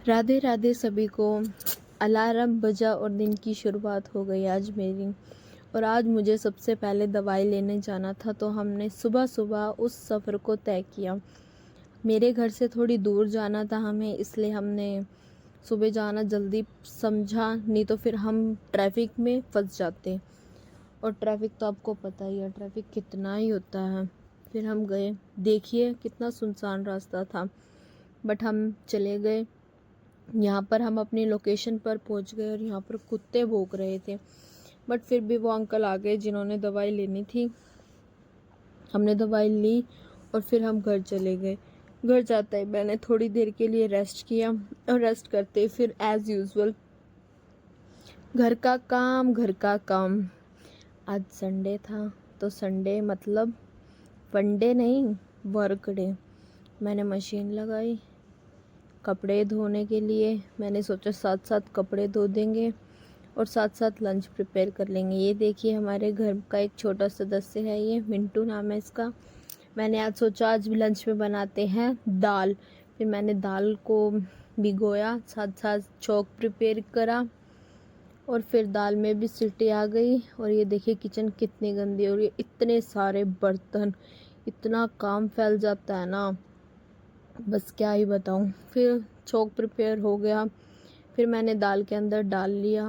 राधे राधे सभी को। अलार्म बजा और दिन की शुरुआत हो गई आज मेरी। और आज मुझे सबसे पहले दवाई लेने जाना था, तो हमने सुबह सुबह उस सफ़र को तय किया। मेरे घर से थोड़ी दूर जाना था हमें, इसलिए हमने सुबह जाना जल्दी समझा, नहीं तो फिर हम ट्रैफिक में फंस जाते। और ट्रैफिक तो आपको पता ही है, ट्रैफिक कितना ही होता है। फिर हम गए, देखिए कितना सुनसान रास्ता था, बट हम चले गए। यहाँ पर हम अपनी लोकेशन पर पहुँच गए और यहाँ पर कुत्ते भौंक रहे थे, बट फिर भी वो अंकल आ गए जिन्होंने दवाई लेनी थी। हमने दवाई ली और फिर हम घर चले गए। घर जाते ही मैंने थोड़ी देर के लिए रेस्ट किया, और रेस्ट करते फिर एज़ यूजुअल घर का काम। आज संडे था, तो संडे मतलब वनडे नहीं, वर्क डे। मैंने मशीन लगाई कपड़े धोने के लिए। मैंने सोचा साथ साथ कपड़े धो देंगे और साथ साथ लंच प्रिपेयर कर लेंगे। ये देखिए हमारे घर का एक छोटा सदस्य है, ये मिंटू नाम है इसका। मैंने आज सोचा आज भी लंच में बनाते हैं दाल। फिर मैंने दाल को भिगोया, साथ साथ चौक प्रिपेयर करा, और फिर दाल में भी सीटी आ गई। और ये देखिए किचन कितनी गंदी, और ये इतने सारे बर्तन, इतना काम फैल जाता है ना, बस क्या ही बताऊं। फिर चौक प्रिपेयर हो गया, फिर मैंने दाल के अंदर डाल लिया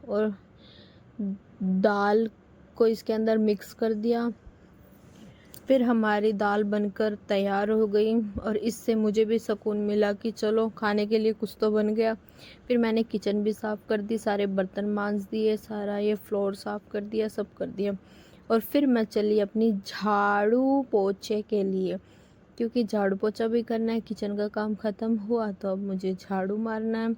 और दाल को इसके अंदर मिक्स कर दिया। फिर हमारी दाल बनकर तैयार हो गई, और इससे मुझे भी सुकून मिला कि चलो खाने के लिए कुछ तो बन गया। फिर मैंने किचन भी साफ़ कर दी, सारे बर्तन मांज दिए, सारा ये फ्लोर साफ़ कर दिया, सब कर दिया। और फिर मैं चली अपनी झाड़ू पोछे के लिए, क्योंकि झाड़ू पोछा भी करना है। किचन का काम ख़त्म हुआ तो अब मुझे झाड़ू मारना है।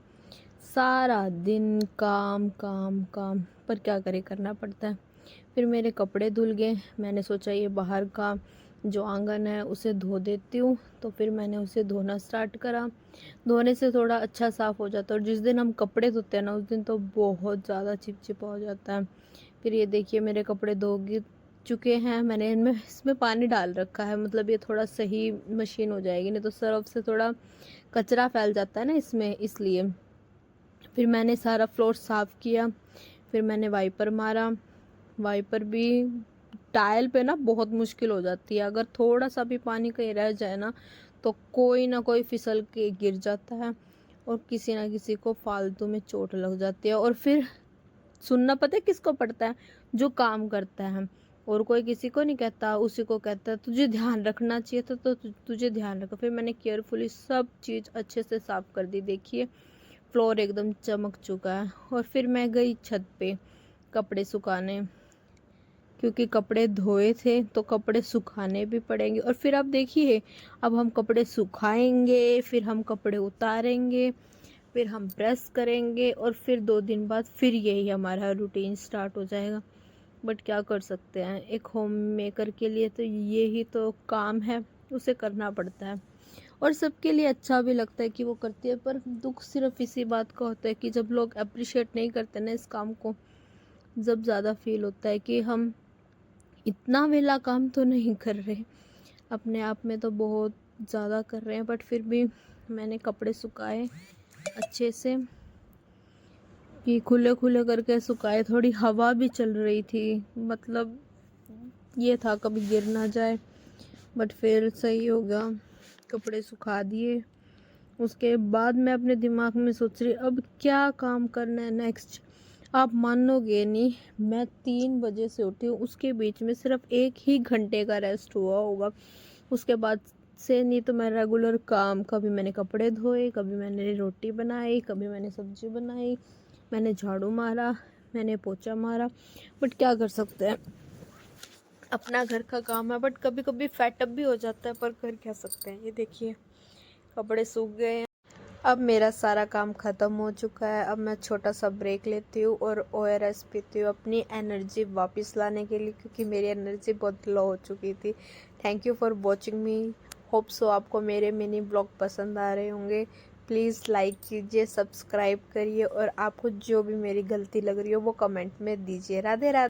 सारा दिन काम काम काम, पर क्या करे, करना पड़ता है। फिर मेरे कपड़े धुल गए। मैंने सोचा ये बाहर का जो आंगन है उसे धो देती हूँ, तो फिर मैंने उसे धोना स्टार्ट करा। धोने से थोड़ा अच्छा साफ़ हो जाता है, और जिस दिन हम कपड़े धोते हैं ना, उस दिन तो बहुत ज़्यादा चिपचिपा हो जाता है। फिर ये देखिए मेरे कपड़े धो चुके हैं। मैंने इसमें पानी डाल रखा है, मतलब ये थोड़ा सही मशीन हो जाएगी, नहीं तो सर्फ से थोड़ा कचरा फैल जाता है ना इसमें, इसलिए। फिर मैंने सारा फ्लोर साफ़ किया। फिर मैंने वाइपर मारा। वाइपर भी टाइल पे ना बहुत मुश्किल हो जाती है, अगर थोड़ा सा भी पानी कहीं रह जाए ना, तो कोई ना कोई फिसल के गिर जाता है, और किसी ना किसी को फालतू में चोट लग जाती है। और फिर सुनना पता है किसको पड़ता है? जो काम करता है, और कोई किसी को नहीं कहता, उसी को कहता है तुझे ध्यान रखना चाहिए था, तो तुझे ध्यान रखो। फिर मैंने केयरफुली सब चीज़ अच्छे से साफ़ कर दी। देखिए फ्लोर एकदम चमक चुका है। और फिर मैं गई छत पे कपड़े सुखाने, क्योंकि कपड़े धोए थे तो कपड़े सुखाने भी पड़ेंगे। और फिर अब देखिए, अब हम कपड़े सुखाएंगे, फिर हम कपड़े उतारेंगे, फिर हम प्रेस करेंगे, और फिर 2 दिन बाद फिर यही हमारा रूटीन स्टार्ट हो जाएगा। बट क्या कर सकते हैं, एक होम मेकर के लिए तो यही तो काम है, उसे करना पड़ता है। और सबके लिए अच्छा भी लगता है कि वो करती है, पर दुख सिर्फ इसी बात का होता है कि जब लोग अप्रिशिएट नहीं करते ना इस काम को, जब ज़्यादा फील होता है कि हम इतना वेला काम तो नहीं कर रहे, अपने आप में तो बहुत ज़्यादा कर रहे हैं। बट फिर भी मैंने कपड़े सुखाए अच्छे से, कि खुले खुले करके सुखाए। थोड़ी हवा भी चल रही थी, मतलब ये था कभी गिर ना जाए, बट फिर सही हो गया। कपड़े सुखा दिए। उसके बाद मैं अपने दिमाग में सोच रही अब क्या काम करना है नेक्स्ट। आप मानोगे नहीं, मैं 3 बजे से उठी हूँ, उसके बीच में सिर्फ 1 ही घंटे का रेस्ट हुआ होगा। उसके बाद से नहीं तो मैं रेगुलर काम, कभी मैंने कपड़े धोए, कभी मैंने रोटी बनाई, कभी मैंने सब्जी बनाई, मैंने झाड़ू मारा, मैंने पोछा मारा। बट क्या कर सकते हैं, अपना घर का काम है। बट कभी कभी फैटअप भी हो जाता है, पर कर क्या सकते हैं। ये देखिए कपड़े सूख गए हैं। अब मेरा सारा काम ख़त्म हो चुका है। अब मैं छोटा सा ब्रेक लेती हूँ और ORS पीती हूँ अपनी एनर्जी वापस लाने के लिए, क्योंकि मेरी एनर्जी बहुत लो हो चुकी थी। Thank you for watching me. Hope so आपको मेरे मिनी ब्लॉग पसंद आ रहे होंगे। प्लीज़ लाइक कीजिए, सब्सक्राइब करिए, और आपको जो भी मेरी गलती लग रही हो वो कमेंट में दीजिए। राधे राधे।